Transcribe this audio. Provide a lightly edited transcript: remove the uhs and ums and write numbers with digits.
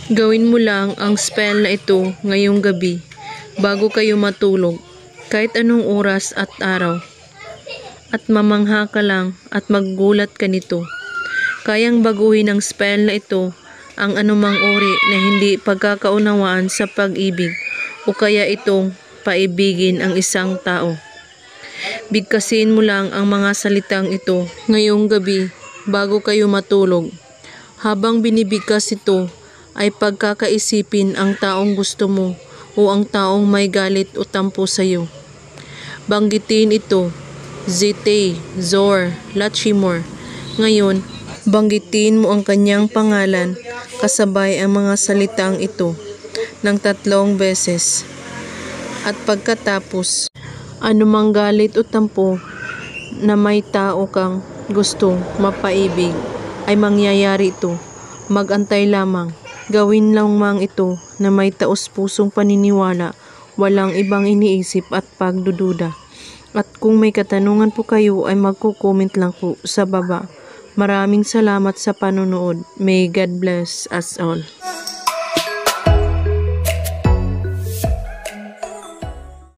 Gawin mo lang ang spell na ito ngayong gabi bago kayo matulog, kahit anong oras at araw. At mamangha ka lang at maggulat ka nito. Kayang baguhin ng spell na ito ang anumang uri na hindi pagkakaunawaan sa pag-ibig o kaya itong paibigin ang isang tao. Bigkasin mo lang ang mga salitang ito ngayong gabi bago kayo matulog. Habang binibigkas ito ay pagkakaisipin ang taong gusto mo o ang taong may galit o tampo sa iyo. Banggitin ito, Zete, Zor, Lachimor. Ngayon, banggitin mo ang kanyang pangalan kasabay ang mga salitang ito ng 3 beses. At pagkatapos, anumang galit o tampo na may tao kang gustong mapaibig ay mangyayari ito. Mag-antay lamang. Gawin lamang ito na may taos-pusong paniniwala, walang ibang iniisip at pagdududa. At kung may katanungan po kayo ay magko-comment lang po sa baba. Maraming salamat sa panonood. May God bless us all.